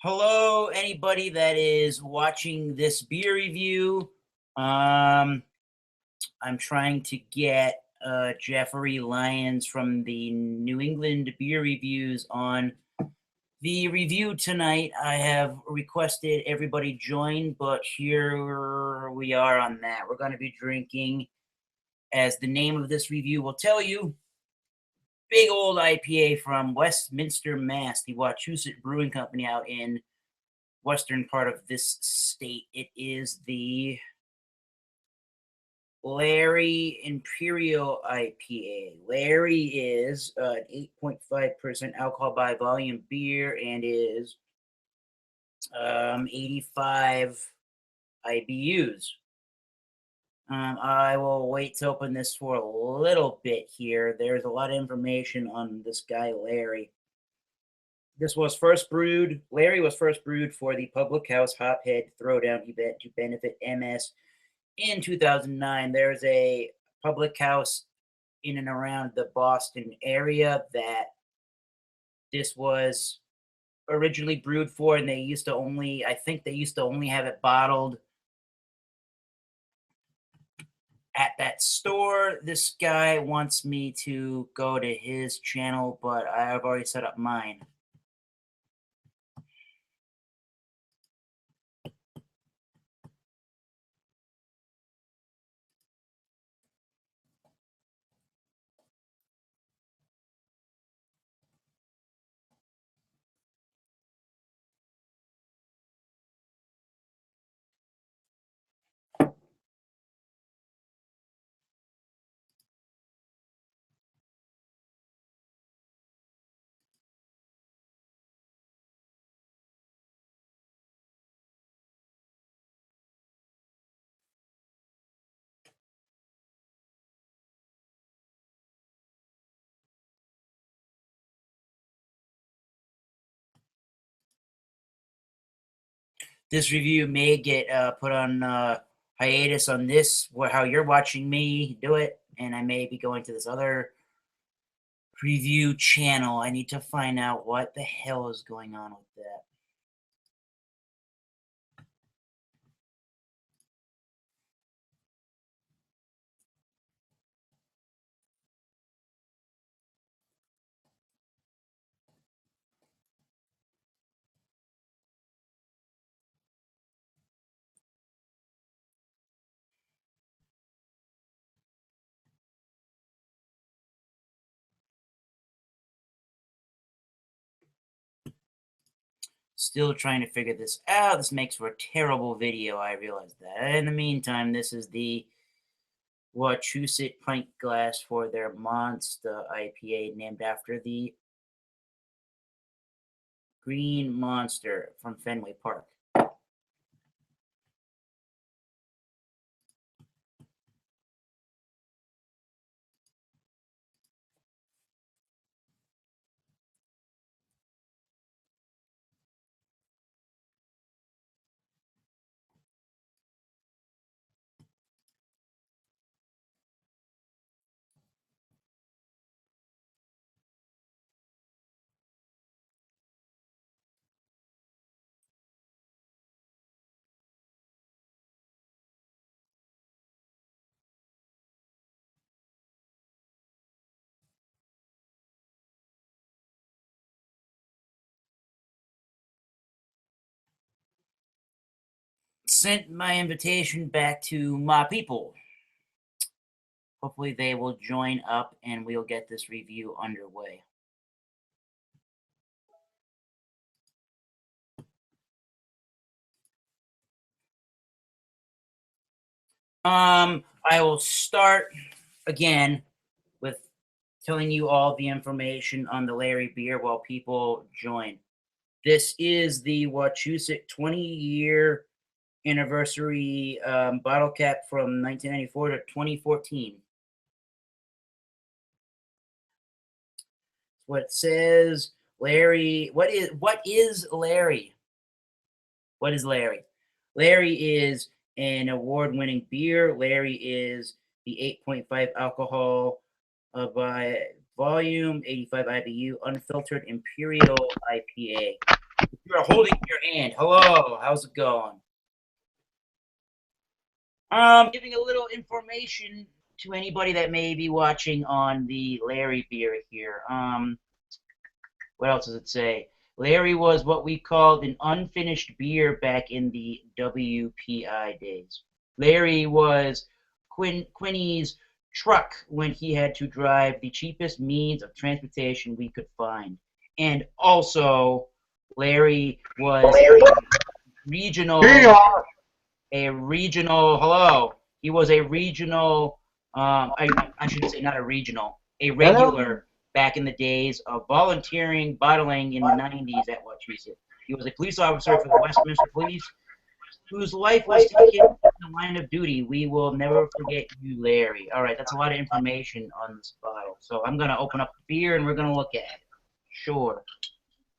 Hello, anybody that is watching this beer review. I'm trying to get Jeffery Lyons from the New England Beer Reviews on the review tonight. I have requested everybody join, but here we are on that. We're going to be drinking, as the name of this review will tell you, big old IPA from Westminster, Mass., the Wachusett Brewing Company out in western part of this state. It is the Larry Imperial IPA. Larry is an 8.5% alcohol by volume beer and is 85 IBUs. I will wait to open this for a little bit here. There's a lot of information on this guy, Larry. Larry was first brewed for the Public House Hophead Throwdown event to benefit MS in 2009. There's a public house in and around the Boston area that this was originally brewed for, and I think they used to only have it bottled at that store. This guy wants me to go to his channel, but I've already set up mine. This review may get put on hiatus on this, how you're watching me do it, and I may be going to this other preview channel. I need to find out what the hell is going on with that. Still trying to figure this out. This makes for a terrible video, I realize that. In the meantime, this is the Wachusett pint glass for their Monster IPA, named after the Green Monster from Fenway Park. Sent my invitation back to my people. Hopefully they will join up and we'll get this review underway. I will start again with telling you all the information on the Larry beer while people join. This is the Wachusett 20-year anniversary bottle cap from 1994 to 2014. What it says, Larry. What is Larry? What is Larry? Larry is an award-winning beer. Larry is the 8.5 alcohol by volume, 85 IBU, unfiltered Imperial IPA. You're holding your hand. Hello, how's it going? Giving a little information to anybody that may be watching on the Larry beer here. What else does it say? Larry was what we called an unfinished beer back in the WPI days. Larry was Quinny's truck when he had to drive the cheapest means of transportation we could find. And also, Larry was regional. Here you are. A regional. Hello. He was a regional. I should say not a regional. A regular back in the days of volunteering bottling in the 90s at Wachusett. He was a police officer for the Westminster Police, whose life was taken in the line of duty. We will never forget you, Larry. All right, that's a lot of information on this bottle. So I'm gonna open up the beer and we're gonna look at it. Sure.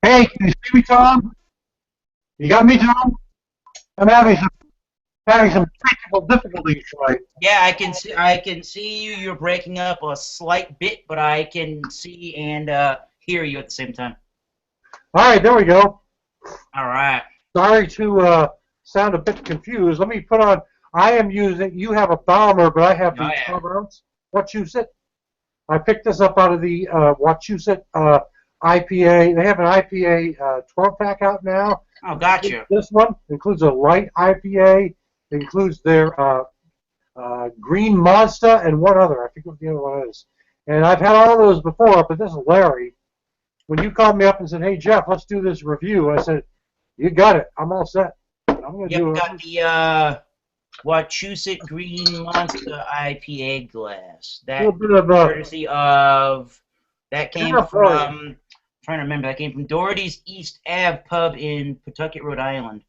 Hey, can you see me, Tom? You got me, Tom? I'm having some technical difficulties tonight. Yeah, I can see you. You're breaking up a slight bit, but I can see and hear you at the same time. All right, there we go. All right. Sorry to sound a bit confused. Let me put on. I am using. You have a Balmer, but I have the 12 ounce Wachusett. I picked this up out of the Wachusett IPA. They have an IPA 12 pack out now. Oh, gotcha. This one includes a light IPA. It includes their Green Monster and one other. I forget what the other one is. And I've had all those before, but this is Larry. When you called me up and said, "Hey Jeff, let's do this review," I said, "You got it. I'm all set. I'm going to do it." Got the Wachusett Green Monster IPA glass. That courtesy of that came from. I'm trying to remember. That came from Doherty's East Ave Pub in Pawtucket, Rhode Island.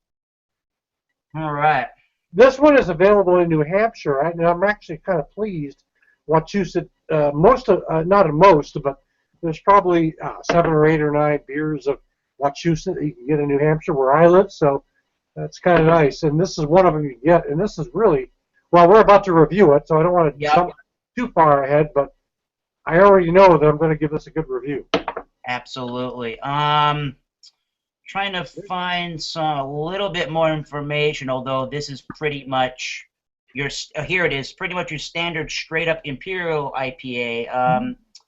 All right. This one is available in New Hampshire, and I'm actually kind of pleased. Wachusett, not most, but there's probably 7 or 8 or 9 beers of Wachusett that you can get in New Hampshire where I live, so that's kind of nice. And this is one of them you get, and this is really, well, we're about to review it, so I don't want to jump too far ahead, but I already know that I'm going to give this a good review. Absolutely. Trying to find a little bit more information, although this is pretty much your here it is, pretty much your standard straight up Imperial IPA.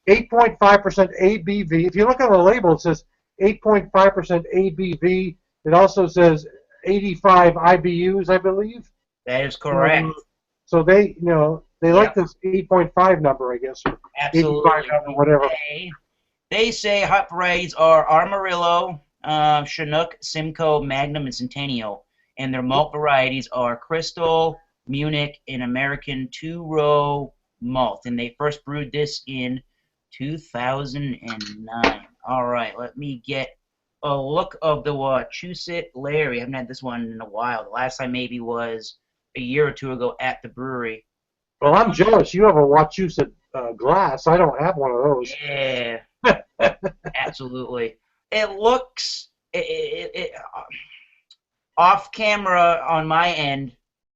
8.5% ABV. If you look on the label, it says 8.5% ABV. It also says 85 IBUs, I believe. That is correct. So they, they like this 8.5 number, I guess. Or absolutely. 85 number, whatever. They say hop varieties are Amarillo, Chinook, Simcoe, Magnum, and Centennial, and their malt varieties are Crystal, Munich, and American 2-row malt, and they first brewed this in 2009. All right, let me get a look of the Wachusett Larry. I haven't had this one in a while. The last time maybe was a year or two ago at the brewery. Well, I'm jealous. You have a Wachusett glass. I don't have one of those. Yeah, absolutely. It looks off camera on my end.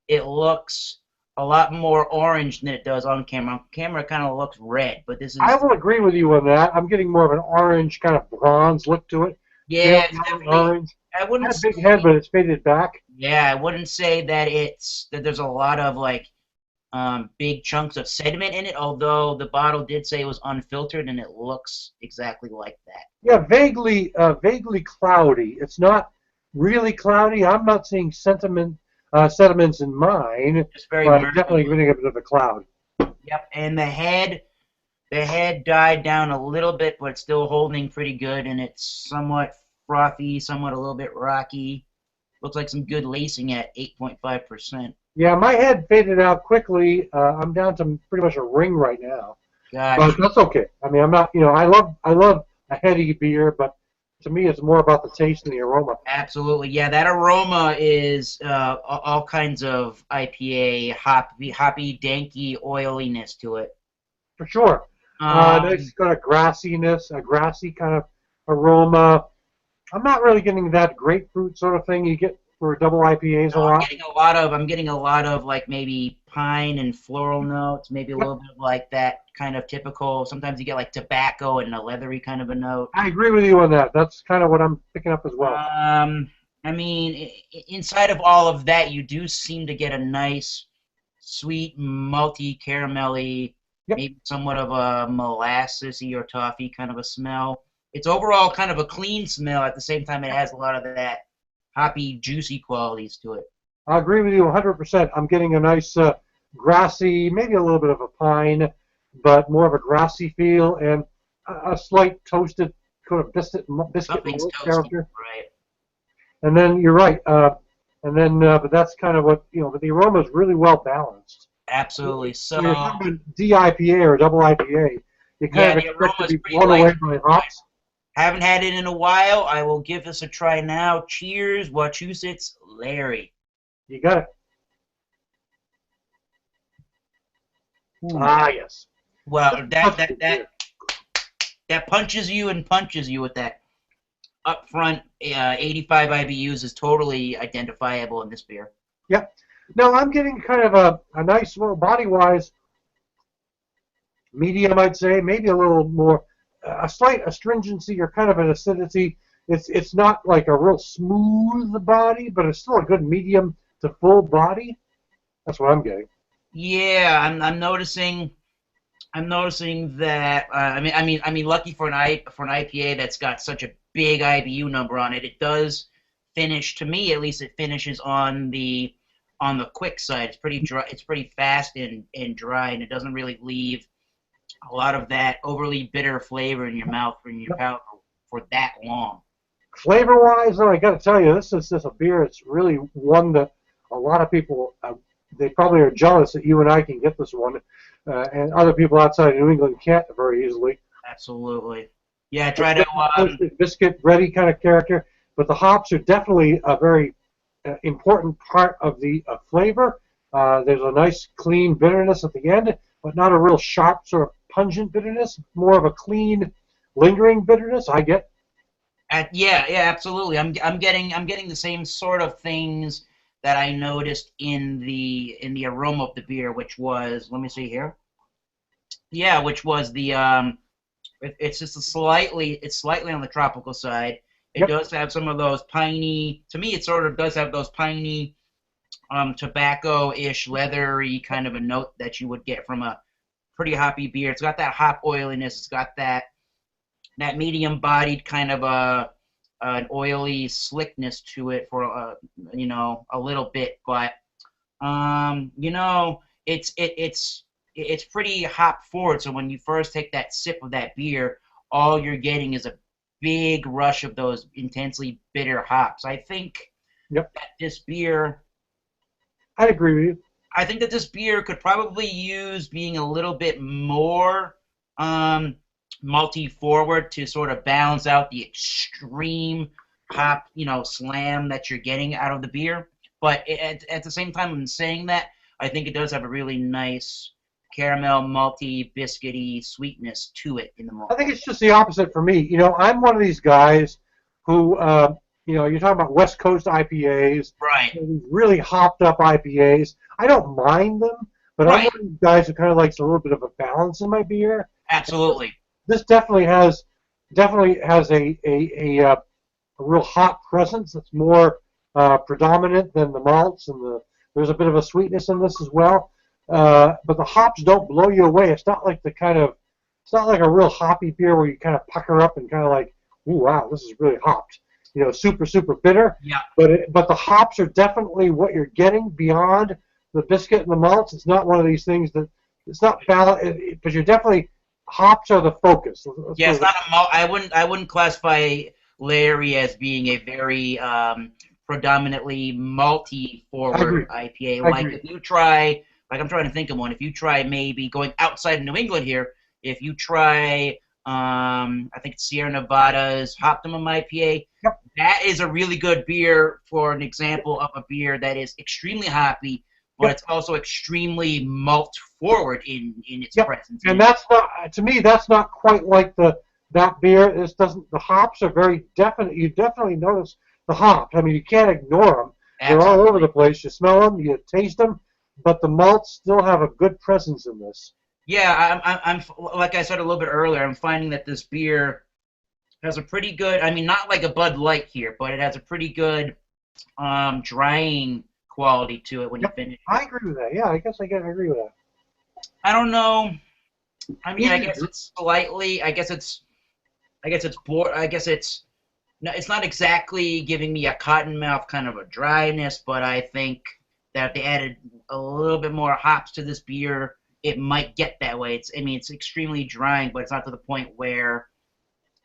It looks a lot more orange than it does on camera. On camera, it kind of looks red, but this is. I will agree with you on that. I'm getting more of an orange kind of bronze look to it. Yeah, it's definitely orange. I wouldn't. It's a big head, but it's faded back. Yeah, I wouldn't say that there's a lot of like big chunks of sediment in it, although the bottle did say it was unfiltered, and it looks exactly like that. Yeah, vaguely cloudy. It's not really cloudy. I'm not seeing sediments in mine, but I'm definitely getting a bit of a cloud. Yep, and the head died down a little bit, but it's still holding pretty good, and it's somewhat frothy, somewhat a little bit rocky. Looks like some good lacing at 8.5%. Yeah, my head faded out quickly. I'm down to pretty much a ring right now. Gotcha. But that's okay. I mean, I'm not. I love a heady beer, but to me, it's more about the taste and the aroma. Absolutely, yeah. That aroma is all kinds of IPA, hoppy, danky oiliness to it. For sure. Nice kind of grassiness, a grassy kind of aroma. I'm not really getting that grapefruit sort of thing you get for double IPAs a lot. I'm getting a lot of like maybe pine and floral notes, maybe a little bit of like that kind of typical. Sometimes you get like tobacco and a leathery kind of a note. I agree with you on that. That's kind of what I'm picking up as well. I mean, inside of all of that, you do seem to get a nice, sweet, malty, caramelly, maybe somewhat of a molassesy or toffee kind of a smell. It's overall kind of a clean smell. At the same time, it has a lot of that hoppy, juicy qualities to it. I agree with you 100%. I'm getting a nice grassy, maybe a little bit of a pine, but more of a grassy feel, and a slight toasted kind of biscuit character. Right. And then you're right. But that's kind of what, but the aroma is really well balanced. Absolutely. So when you're talking about DIPA or double IPA, you kind of expect to be blown away by hops. Haven't had it in a while. I will give this a try now. Cheers, Wachusett's Larry. You got it. Ooh. Ah, yes. Well, that punches you and punches you with that up front. 85 IBUs is totally identifiable in this beer. Yep. No, I'm getting kind of a nice, well, body-wise, medium, I'd say, maybe a little more, a slight astringency or kind of an acidity. It's not like a real smooth body, but it's still a good medium to full body. That's what I'm getting. Yeah, I'm noticing that. I mean, lucky for an IPA that's got such a big IBU number on it, it does finish. To me, at least, it finishes on the quick side. It's pretty dry. It's pretty fast and dry, and it doesn't really leave a lot of that overly bitter flavor in your mouth or in your palate for that long. Flavor-wise, though, I got to tell you, this is just a beer. It's really one that a lot of people, they probably are jealous that you and I can get this one, and other people outside of New England can't very easily. Absolutely. Yeah, try to biscuit ready kind of character, but the hops are definitely a very important part of the flavor. There's a nice clean bitterness at the end, but not a real sharp sort of pungent bitterness. More of a clean, lingering bitterness. I get. Yeah, absolutely. I'm getting the same sort of things that I noticed in the aroma of the beer, which was, let me see here. Yeah, which was the it's just slightly on the tropical side. It does have some of those piney. To me, it sort of does have those piney, tobacco-ish, leathery kind of a note that you would get from a pretty hoppy beer. It's got that hop oiliness. It's got that medium-bodied kind of an oily slickness to it for a little bit, but it's pretty hop forward. So when you first take that sip of that beer, all you're getting is a big rush of those intensely bitter hops. I think that this beer, I agree with you. I think that this beer could probably use being a little bit more malty forward to sort of balance out the extreme hop, slam that you're getting out of the beer. But at the same time, in saying that, I think it does have a really nice caramel, malty, biscuity sweetness to it in the malt. I think it's just the opposite for me. I'm one of these guys who, you're talking about West Coast IPAs, right? Really hopped up IPAs. I don't mind them, but I'm one of these guys who kind of likes a little bit of a balance in my beer. Absolutely. This definitely has a real hop presence that's more predominant than the malts, and there's a bit of a sweetness in this as well. But the hops don't blow you away. It's not like it's not like a real hoppy beer where you kind of pucker up and kind of like, ooh, wow, this is really hopped. Super, super bitter. Yeah. But the hops are definitely what you're getting beyond the biscuit and the malts. It's not one of these things that it's not valid, but you're definitely. Hops are the focus. Yeah, it's not a malt. I wouldn't classify Larry as being a very predominantly malty forward IPA. If you try, I'm trying to think of one. If you try maybe going outside of New England here, if you try, I think it's Sierra Nevada's Optimum IPA, that is a really good beer for an example of a beer that is extremely hoppy, but it's also extremely malt forward in its presence. And that's not, to me, that's not quite like that beer. This doesn't. The hops are very definite. You definitely notice the hops. I mean, you can't ignore them. Absolutely. They're all over the place. You smell them, you taste them, but the malts still have a good presence in this. Yeah, I'm like I said a little bit earlier, I'm finding that this beer has a pretty good, I mean, not like a Bud Light here, but it has a pretty good drying quality to it when you Yep, finish I it. agree with that. Yeah, I guess I agree with that. I don't know. I mean, Easy I to guess drink. it's slightly. I guess it's. No, it's not exactly giving me a cotton mouth kind of a dryness, but I think that if they added a little bit more hops to this beer, it might get that way. It's. I mean, it's extremely drying, but it's not to the point where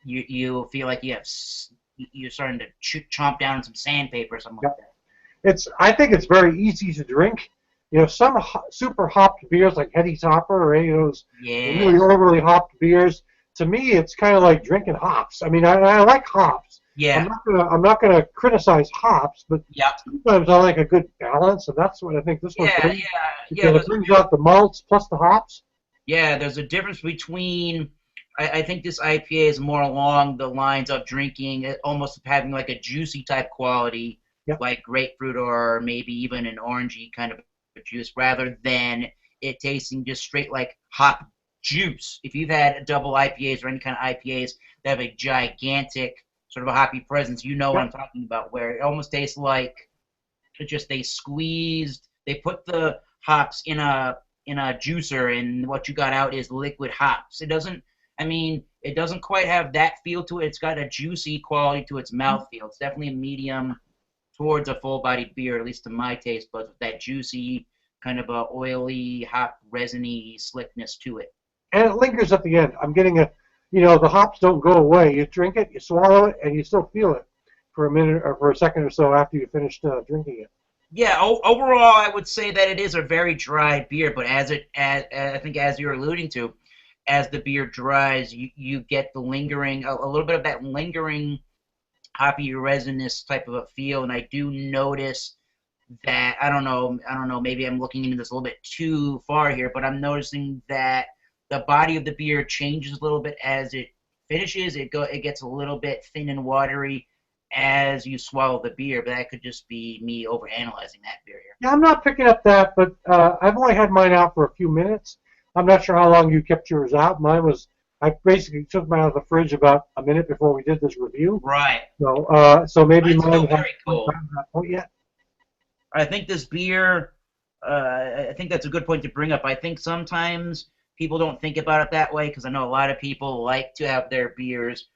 you feel like you're starting to chomp down on some sandpaper or something like Yep. that. I think it's very easy to drink. You know, some super hopped beers like Hetty's Hopper or any of those Yeah. really overly hopped beers, to me, it's kind of like drinking hops. I mean, I like hops. Yeah. I'm not gonna criticize hops, but Yeah. sometimes I like a good balance, and that's what I think this one Yeah. brings. Yeah. Yeah. Because it brings out the malts plus the hops. Yeah, there's a difference between. I think this IPA is more along the lines of drinking, almost having like a juicy type quality, Yep. like grapefruit or maybe even an orangey kind of a juice, rather than it tasting just straight like hop juice. If you've had double IPAs or any kind of IPAs that have a gigantic sort of a hoppy presence, you know what I'm Yep. talking about, where it almost tastes like it just they put the hops in a juicer, and what you got out is liquid hops. It doesn't quite have that feel to it. It's got a juicy quality to its mouthfeel. It's definitely a medium towards a full-bodied beer, at least to my taste, but with that juicy, kind of a oily, hop, resiny slickness to it. And it lingers at the end. I'm getting the hops don't go away. You drink it, you swallow it, and you still feel it for a minute or for a second or so after you finished drinking it. Yeah, overall, I would say that it is a very dry beer, but I think as you're alluding to, as the beer dries, you get the lingering, a little bit of that lingering hoppy resinous type of a feel, and I do notice that I don't know, maybe I'm looking into this a little bit too far here, but I'm noticing that the body of the beer changes a little bit as it finishes. It gets a little bit thin and watery as you swallow the beer, but that could just be me overanalyzing that beer here. Yeah, I'm not picking up that, but I've only had mine out for a few minutes. I'm not sure how long you kept yours out. I basically took mine out of the fridge about a minute before we did this review. Right. So maybe Mine's mine still hasn't very quite cold. gotten to that point yet. I think this beer, I think that's a good point to bring up. I think sometimes people don't think about it that way because I know a lot of people like to have their beers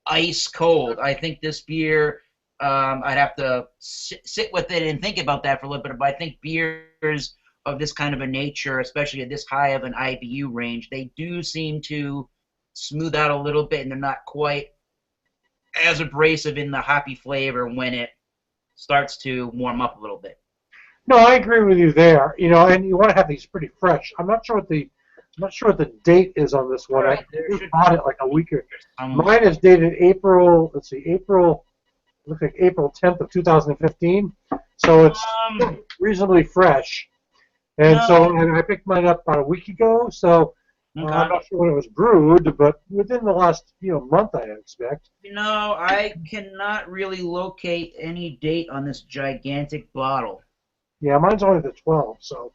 ice cold. I think this beer, I'd have to sit with it and think about that for a little bit. But I think beers of this kind of a nature, especially at this high of an IBU range, they do seem to smooth out a little bit, and they're not quite as abrasive in the hoppy flavor when it starts to warm up a little bit. No, I agree with you there. And you want to have these pretty fresh. I'm not sure what the date is on this one. Right, I there just should bought it like a week or. somewhere. Mine is dated April. Let's see, April. Looks like April 10th of 2015. So it's reasonably fresh. And No, and I picked mine up about a week ago. So I'm okay. not sure when it was brewed, but within the last month, I expect. I cannot really locate any date on this gigantic bottle. Yeah, mine's only the 12. So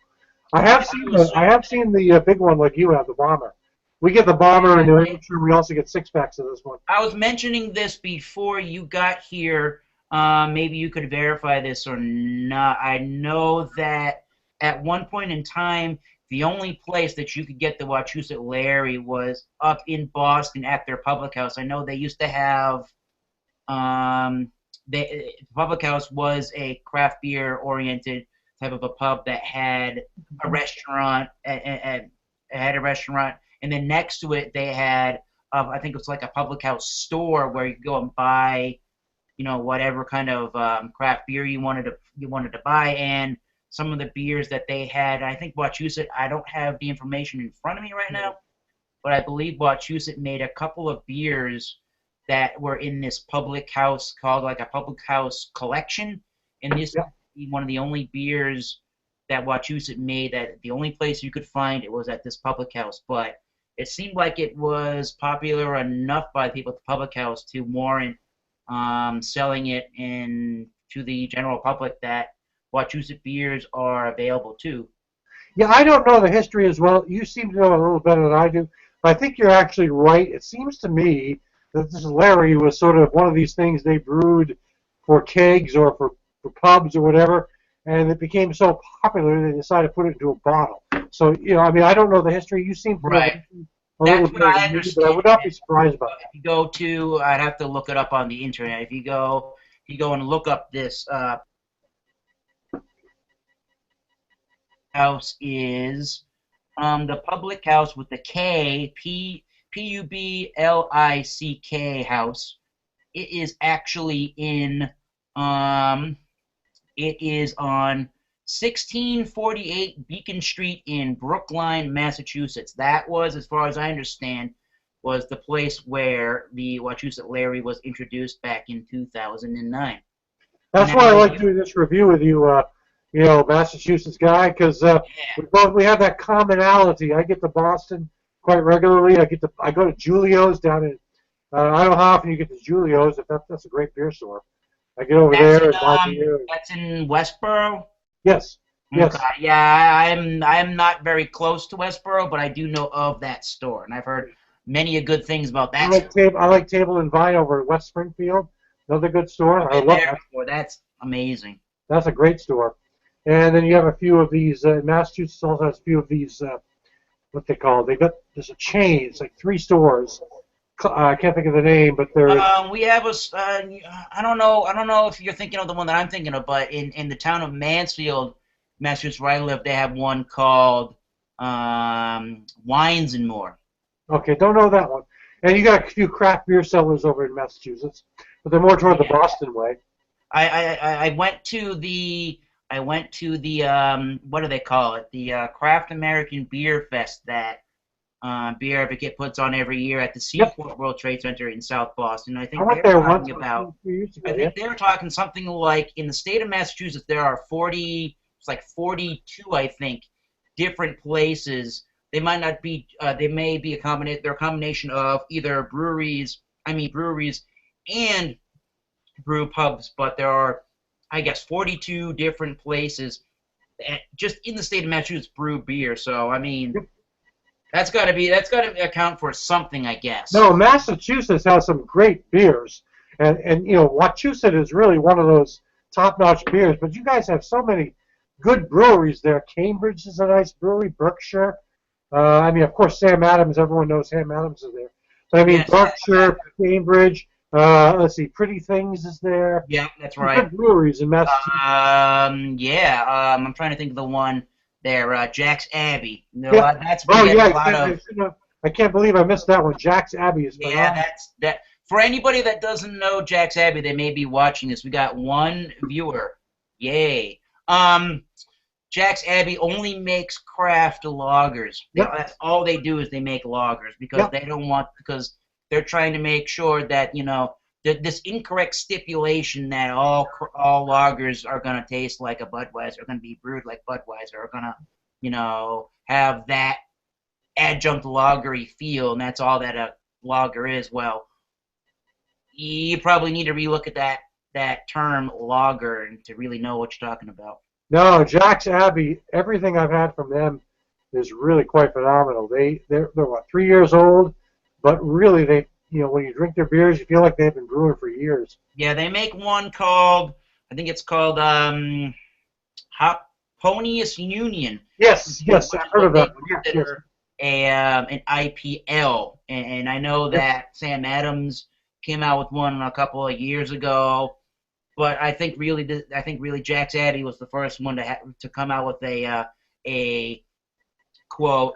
I I have would assume seen the big one like you have, the bomber. We get the bomber in New Hampshire. We also get 6 packs of this one. I was mentioning this before you got here. Maybe you could verify this or not. I know that at one point in time, the only place that you could get the Wachusett Larry was up in Boston at their public house. I know they used to have public house was a craft beer oriented type of a pub that had a restaurant had a restaurant, and then next to it they had I think it was like a public house store where you could go and buy whatever kind of craft beer you wanted to buy, and some of the beers that they had. I think Wachusett. I don't have the information in front of me right now, but I believe Wachusett made a couple of beers that were in this public house called like a public house collection. And this Yeah. is one of the only beers that Wachusett made that the only place you could find it was at this public house. But it seemed like it was popular enough by people at the public house to warrant selling it in to the general public that Wachusett beers are available too. Yeah, I don't know the history as well. You seem to know a little better than I do. But I think you're actually right. It seems to me that this Larry was sort of one of these things they brewed for kegs or for pubs or whatever, and it became so popular they decided to put it into a bottle. So, I mean, I don't know the history. You seem to know the Right. history a little That's what better I than me, but I understand. would not be surprised about If you go to, I'd have to look it up on the internet. If you go and look up this house is the public house with the K, Publick house. It is actually it is on 1648 Beacon Street in Brookline, Massachusetts. That was, as far as I understand, was the place where the Wachusett Larry was introduced back in 2009. That's why I Now, like doing this review with you, Massachusetts guy, because we have that commonality. I get to Boston quite regularly. I go to Julio's down in. I don't know how often you get to Julio's. That's a great beer store. I get over that's there in and buy beer. that's in Westboro. Yes, yes. Okay, yeah, I'm not very close to Westboro, but I do know of that store, and I've heard many good things about that store. I like Table and Vine over at West Springfield. Another good store. I've I been love there that. before. That's amazing. That's a great store. And then you have a few of these. Massachusetts also has a few of these. What they call? There's a chain. It's like 3 stores. I can't think of the name, but they're. We have I don't know if you're thinking of the one that I'm thinking of, but in the town of Mansfield, Massachusetts, where I live, they have one called Wines and More. Okay, don't know that one. And you got a few craft beer sellers over in Massachusetts, but they're more toward the Boston way. I went to the what do they call it? The Craft American Beer Fest that Beer Advocate puts on every year at the Seaport World Trade Center in South Boston. I think went they're there talking once, about. 2 years ago, I think they were talking something like in the state of Massachusetts there are 40. It's like 42, I think, different places. They might not be. They may be they're a combination of either breweries and brew pubs, but there are, I guess, 42 different places that just in the state of Massachusetts brew beer. So I mean, that's got to account for something, I guess. No, Massachusetts has some great beers, and Wachusett is really one of those top-notch beers. But you guys have so many good breweries there. Cambridge is a nice brewery. Berkshire. I mean, of course, Sam Adams. Everyone knows Sam Adams is there. But I mean, yes, Berkshire, Cambridge. Let's see, Pretty Things is there. Yeah, that's right. Good breweries in Massachusetts. I'm trying to think of the one there. Jack's Abbey. That's I can't believe I missed that one. Jack's Abbey is phenomenal. Yeah, that. For anybody that doesn't know Jack's Abbey, they may be watching this. We got one viewer. Yay. Jack's Abbey only makes craft lagers. Yep. That's all they do is they make lagers because because they're trying to make sure that this incorrect stipulation that all lagers are going to taste like a Budweiser, are going to be brewed like Budweiser, are going to have that adjunct lagery feel, and that's all that a lager is. Well, you probably need to relook at that term lager and to really know what you're talking about. No, Jack's Abbey, everything I've had from them is really quite phenomenal. They're what, 3 years old, but really when you drink their beers, you feel like they've been brewing for years. Yeah, they make one called, I think it's called Ponius Union. Yes, I've heard of that one. Yes. An IPL, and I know that Sam Adams came out with one a couple of years ago. But I think really Jack's Abbey was the first one to come out with a quote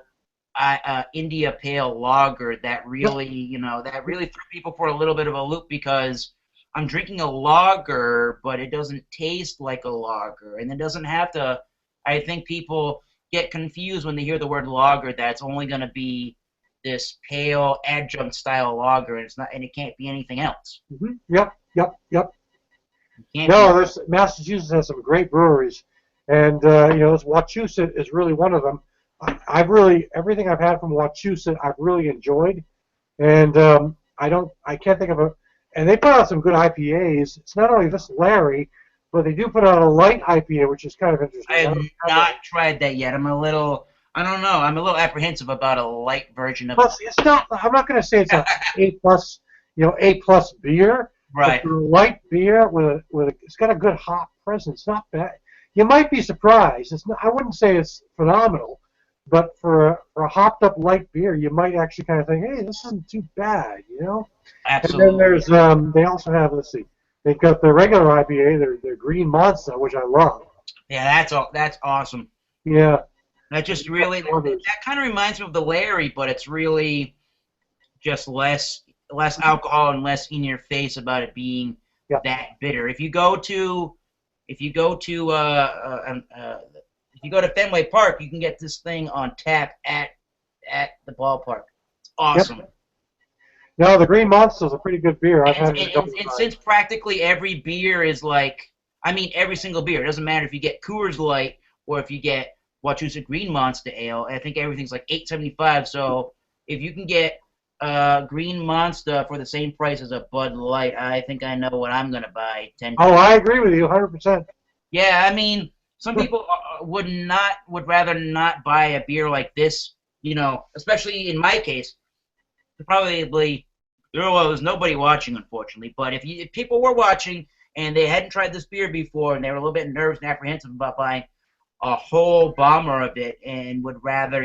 India Pale Lager that really threw people for a little bit of a loop, because I'm drinking a lager, but it doesn't taste like a lager, and it doesn't have to. I think people get confused when they hear the word lager, that it's only going to be this pale adjunct style lager, and it's not, and it can't be anything else. Mm-hmm. Yep. No, Massachusetts has some great breweries, and this Wachusett is really one of them. Everything I've had from Wachusett I've really enjoyed, and I can't think of and they put out some good IPAs. It's not only this Larry, but they do put out a light IPA, which is kind of interesting. I have not tried that yet. I don't know. I'm a little apprehensive about a light version of Plus, it's not. I'm not going to say it's a A plus, A plus beer. right. But for a light beer it's got a good hop presence. Not bad. You might be surprised. It's not, I wouldn't say it's phenomenal, but for a hopped up light beer, you might actually kind of think, hey, this isn't too bad, Absolutely. And then there's they also have, let's see, they've got the regular IPA, their Green Monster, which I love. Yeah, that's awesome. Yeah. That just really that kind of reminds me of the Larry, but it's really just less alcohol and less in your face about it being that bitter. If you go to Fenway Park, you can get this thing on tap at the ballpark. It's awesome. Yep. No, the Green Monster is a pretty good beer. I've had it a couple and times. Since practically every beer is every single beer. It doesn't matter if you get Coors Light or if you get Wachusett Green Monster Ale. I think everything's like $8.75. So if you can get Green Monster for the same price as a Bud Light, I think I know what I'm gonna buy. Oh, I agree with you 100%. Yeah, I mean, some people would rather not buy a beer like this. Especially in my case, probably. Well, there's nobody watching, unfortunately. But if people were watching and they hadn't tried this beer before and they were a little bit nervous and apprehensive about buying a whole bomber of it and would rather,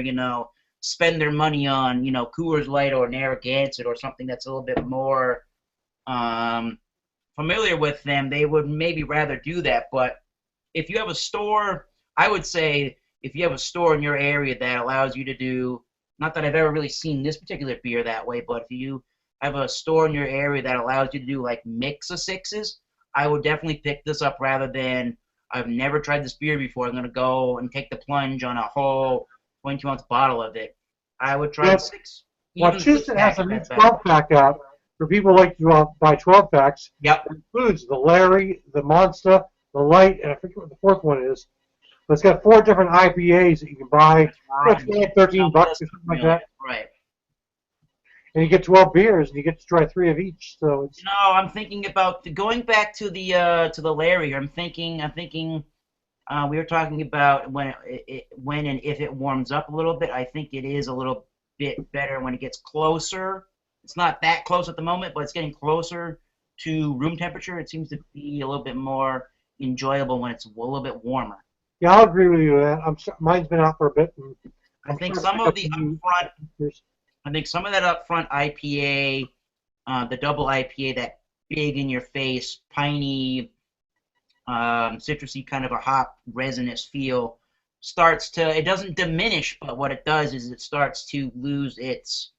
spend their money on, Coors Light or Narragansett or something that's a little bit more familiar with them, they would maybe rather do that. But if you have a store, I would say if you have a store in your area that allows you to do, not that I've ever really seen this particular beer that way, but if you have a store in your area that allows you to do like mix of sixes, I would definitely pick this up rather than I've never tried this beer before. I'm going to go and take the plunge on a whole 22-ounce bottle of it. I would try the six. Wachusett has a new 12-pack out for people who like to buy 12-packs. Yep. It includes the Larry, the Monster, the Light, and I forget what the fourth one is. But it's got 4 different IPAs that you can buy. It's like $13 or something like that. Right. And you get 12 beers, and you get to try 3 of each. So it's. No, I'm thinking about going back to the Larry. I'm thinking. We were talking about when and if it warms up a little bit. I think it is a little bit better when it gets closer. It's not that close at the moment, but it's getting closer to room temperature. It seems to be a little bit more enjoyable when it's a little bit warmer. Yeah, I'll agree with you. Mine's been out for a bit. I think some of the upfront. I think some of that upfront IPA, the double IPA, that big in your face, piney, citrusy kind of a hop resinous feel, it doesn't diminish, but what it does is it starts to lose its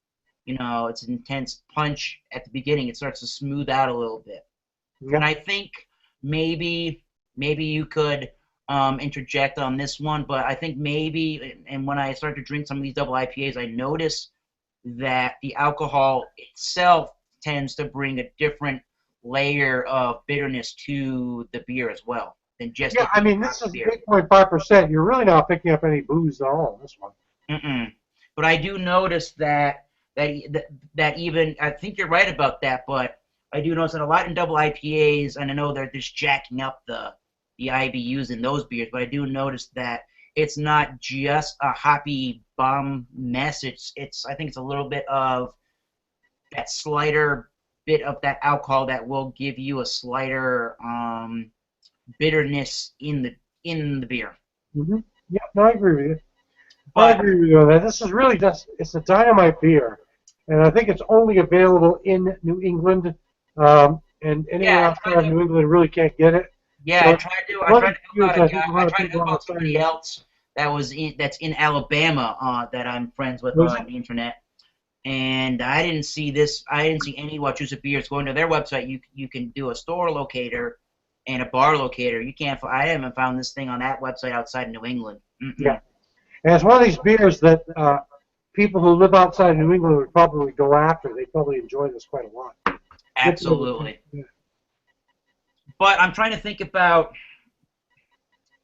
intense punch at the beginning. It starts to smooth out a little bit. Yep. And I think maybe you could interject on this one, but I think maybe, and when I start to drink some of these double IPAs, I notice that the alcohol itself tends to bring a different layer of bitterness to the beer as well than just. Yeah, I mean, this is 8.5%. You're really not picking up any booze at all in this one. But I do notice that even, I think you're right about that, but I do notice that a lot in double IPAs, and I know they're just jacking up the IBUs in those beers, but I do notice that it's not just a hoppy bomb mess. I think it's a little bit of that slighter bit of that alcohol that will give you a slighter bitterness in the beer. Mm-hmm. Yeah, no, I agree with you. I agree with you on that. This is really it's a dynamite beer, and I think it's only available in New England, and anyone outside of New England really can't get it. Yeah, so I tried to help out somebody else that's in Alabama that I'm friends with on the internet, and I didn't see any Wachusett beers. Going to their website, you can do a store locator and a bar locator. I haven't found this thing on that website outside of New England. Yeah, and it's one of these beers that people who live outside of New England would probably go after. They probably enjoy this quite a lot. Absolutely. Yeah. But I'm trying to think about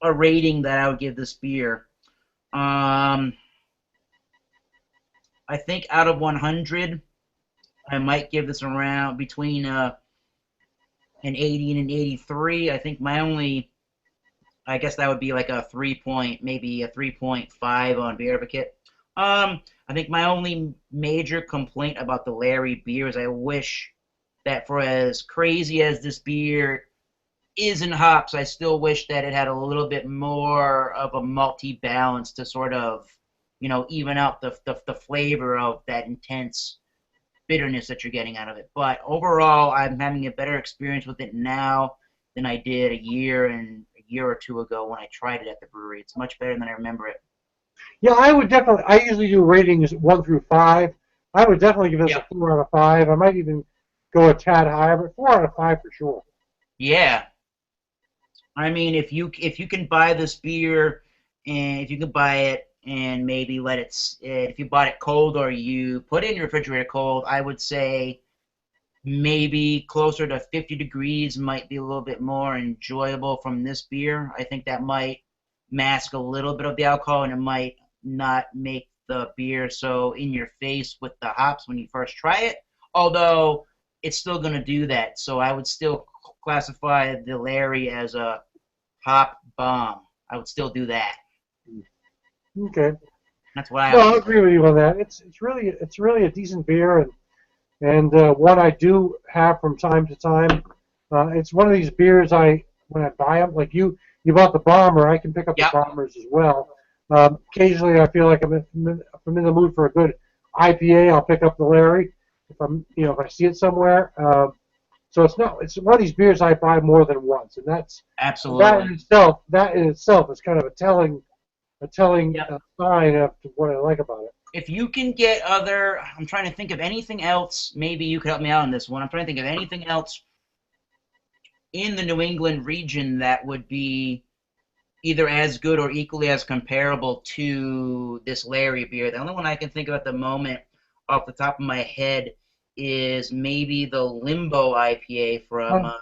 a rating that I would give this beer. I think out of 100, I might give this around between an 80 and an 83. I think my only, I guess that would be like a 3 point, maybe a 3.5 on Beer Advocate. I think my only major complaint about the Larry beer is I wish that for as crazy as this beer is in hops, I still wish that it had a little bit more of a malty balance to sort of, even out the flavor of that intense bitterness that you're getting out of it. But overall, I'm having a better experience with it now than I did a year or two ago when I tried it at the brewery. It's much better than I remember it. Yeah, I would definitely. I usually do ratings 1 through 5. I would definitely give this a 4 out of 5. I might even go a tad higher, but 4 out of 5 for sure. Yeah, I mean, if you can buy this beer, and if you can buy it and maybe let it, if you bought it cold or you put it in your refrigerator cold, I would say maybe closer to 50 degrees might be a little bit more enjoyable from this beer. I think that might mask a little bit of the alcohol, and it might not make the beer so in your face with the hops when you first try it, although it's still going to do that. So I would still classify the Larry as a hop bomb. I would still do that. Okay. That's what I No, I would agree with you on that. It's really a decent beer, and one I do have from time to time. It's one of these beers when I buy them, like you bought the Bomber, I can pick up the Bombers as well. Occasionally, I feel like if I'm in the mood for a good IPA, I'll pick up the Larry if I see it somewhere. So it's one of these beers I buy more than once, and absolutely that in itself is kind of a telling sign of what I like about it. If you can get I'm trying to think of anything else. Maybe you could help me out on this one. I'm trying to think of anything else in the New England region that would be either as good or equally as comparable to this Larry beer. The only one I can think of at the moment off the top of my head is maybe the Limbo IPA from...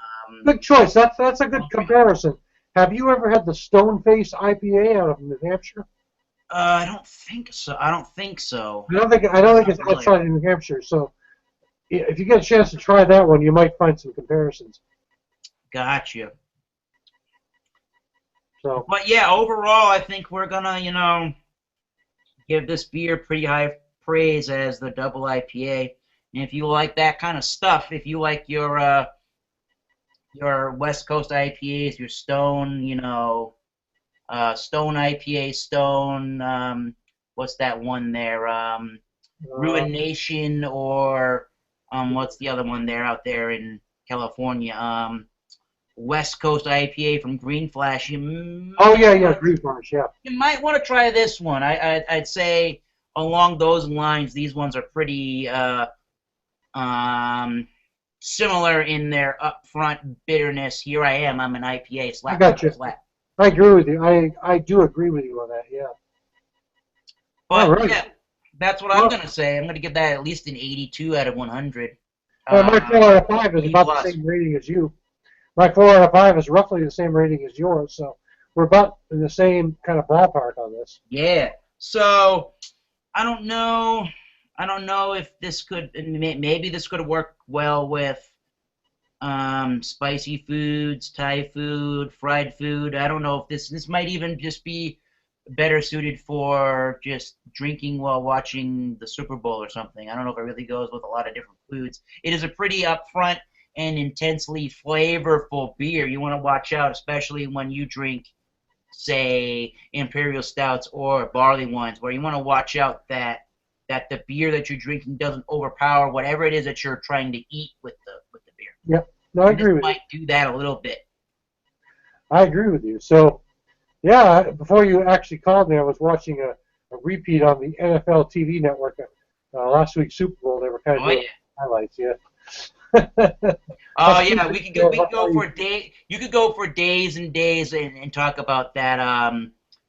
good choice. That's a good comparison. Have you ever had the Stoneface IPA out of New Hampshire? I don't think so. I don't think it's outside of New Hampshire. So if you get a chance to try that one, you might find some comparisons. Gotcha. So, but yeah, overall, I think we're gonna, give this beer pretty high praise as the double IPA. And if you like that kind of stuff, if you like your West Coast IPAs, your Stone, Stone IPA, Stone, what's that one there? Ruination, or what's the other one there out there in California? West Coast IPA from Green Flash. Green Flash, yeah. You might want to try this one. I'd say along those lines, these ones are pretty similar in their upfront bitterness. Here I am. I'm an IPA. I got you. I agree with you. I do agree with you on that. Yeah. But yeah, that's what I'm gonna say. I'm gonna give that at least an 82 out of 100. My 4 out of 5 is about the same rating as you. My 4 out of 5 is roughly the same rating as yours, so we're about in the same kind of ballpark on this. Yeah. So I don't know if this could, maybe this could work well with spicy foods, Thai food, fried food. I don't know if this might even just be better suited for just drinking while watching the Super Bowl or something. I don't know if it really goes with a lot of different foods. It is a pretty upfront and intensely flavorful beer. You want to watch out, especially when you drink, say, Imperial Stouts or barley wines, where you want to watch out that the beer that you're drinking doesn't overpower whatever it is that you're trying to eat with the beer. Yep. No, I agree with you. Might do that a little bit. I agree with you. So, yeah, before you actually called me, I was watching a repeat on the NFL TV network. Last week's Super Bowl, they were kind of doing highlights. Yeah. Oh yeah, we could go for day. You could go for days and days and talk about that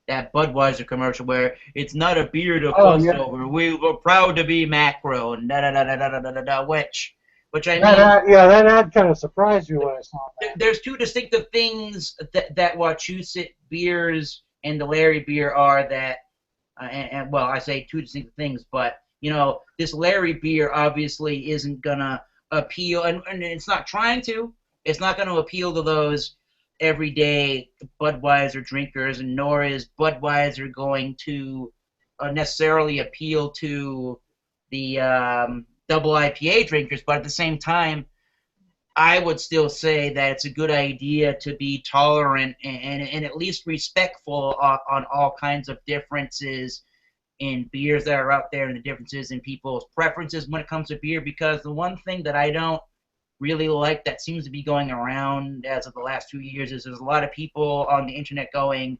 Budweiser commercial where it's not a beer to fuss over. We were proud to be macro and which I mean. That ad kind of surprised me when I saw that. There's two distinctive things that Wachusett beers and the Larry beer are that, and well, I say two distinctive things, but this Larry beer obviously isn't gonna appeal, and it's not trying to, it's not going to appeal to those everyday Budweiser drinkers, and nor is Budweiser going to necessarily appeal to the double IPA drinkers. But at the same time, I would still say that it's a good idea to be tolerant and at least respectful on all kinds of differences in beers that are out there and the differences in people's preferences when it comes to beer, because the one thing that I don't really like that seems to be going around as of the last 2 years is there's a lot of people on the internet going,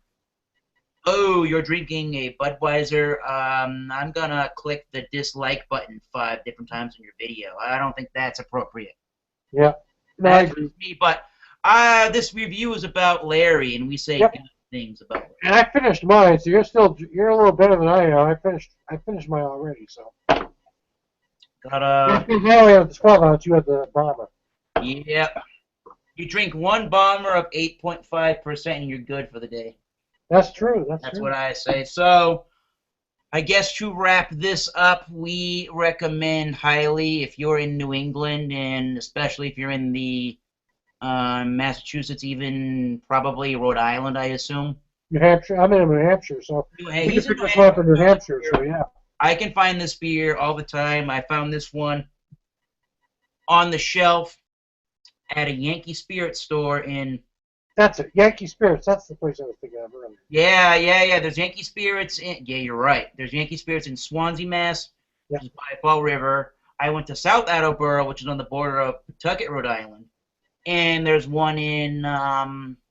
oh, you're drinking a Budweiser, I'm going to click the dislike button 5 different times in your video. I don't think that's appropriate. Yeah. No, I agree. Me, but this review is about Larry, and we say good things about Larry. And I finished mine, so you're a little better than I am. I finished mine already, so. Got now we have the 12 ounce. You had the bomber. Yep. You drink one bomber of 8.5%, and you're good for the day. That's true. That's what I say. So, I guess to wrap this up, we recommend highly, if you're in New England, and especially if you're in the Massachusetts, even probably Rhode Island, I assume. New Hampshire. I'm in New Hampshire, so Hey, you can pick this one up in New Hampshire. So yeah. I can find this beer all the time. I found this one on the shelf at a Yankee Spirit store in... That's it. Yankee Spirits. That's the place I was thinking of earlier. Yeah. There's Yankee Spirits in... Yeah, you're right. There's Yankee Spirits in Swansea, Mass., which is by Fall River. I went to South Attleboro, which is on the border of Pawtucket, Rhode Island. And there's one in... Acton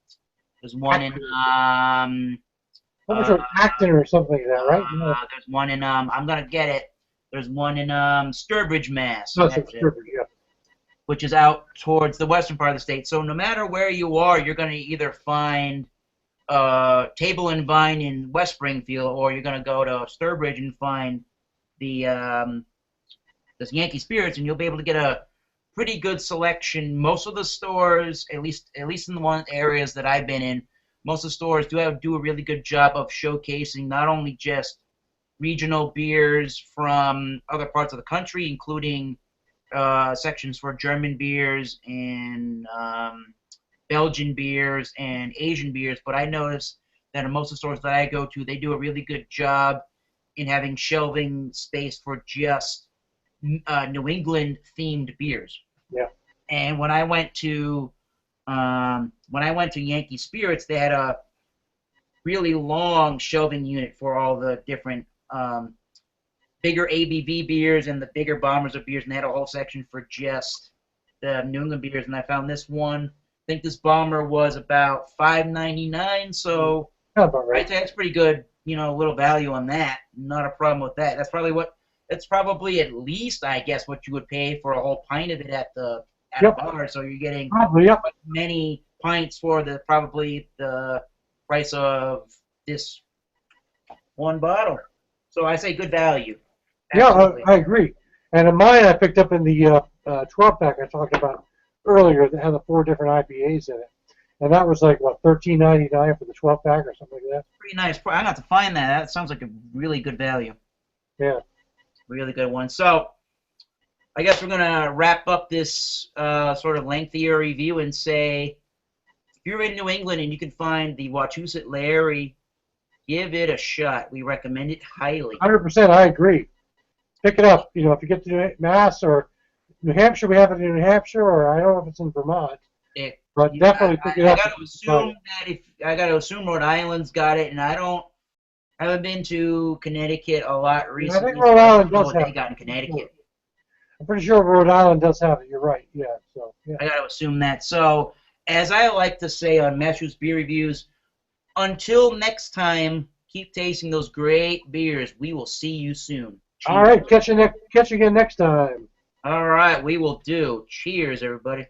or something like that, right? There's one in... I'm going to get it. There's one in Sturbridge, Mass. No, Sturbridge, yeah. Which is out towards the western part of the state. So no matter where you are, you're going to either find Table and Vine in West Springfield, or you're going to go to Sturbridge and find the this Yankee Spirits, and you'll be able to get a pretty good selection. Most of the stores, at least in the one areas that I've been in, most of the stores do a really good job of showcasing not only just regional beers from other parts of the country, including sections for German beers and Belgian beers and Asian beers, but I noticed that in most of the stores that I go to, they do a really good job in having shelving space for just New England themed beers. Yeah. And when I went to Yankee Spirits, they had a really long shelving unit for all the different bigger ABV beers and the bigger bombers of beers, and they had a whole section for just the New England beers. And I found this one. I think this bomber was about $5.99, so right. I'd say that's pretty good. You know, a little value on that. Not a problem with that. That's probably at least, I guess, what you would pay for a whole pint of it at a bar. So you're getting many pints for probably the price of this one bottle. So I say good value. Absolutely. Yeah, I agree. And in mine, I picked up in the 12-pack I talked about earlier that had the 4 different IPAs in it. And that was like, what, $13.99 for the 12-pack or something like that? Pretty nice. I'm going to have to find that. That sounds like a really good value. Yeah. Really good one. So I guess we're going to wrap up this sort of lengthier review and say, if you're in New England and you can find the Wachusett Larry, give it a shot. We recommend it highly. 100%, I agree. Pick it up. You know, if you get to Mass or New Hampshire, we have it in New Hampshire, or I don't know if it's in Vermont. But definitely pick it up. I got to assume Rhode Island's got it, and I haven't been to Connecticut a lot recently. I think Rhode Island does have they got in Connecticut. I'm pretty sure Rhode Island does have it. You're right. Yeah. So yeah. I got to assume that. So, as I like to say on Massachusetts Beer Reviews, until next time, keep tasting those great beers. We will see you soon. Cheers. All right. Catch you again next time. All right. We will do. Cheers, everybody.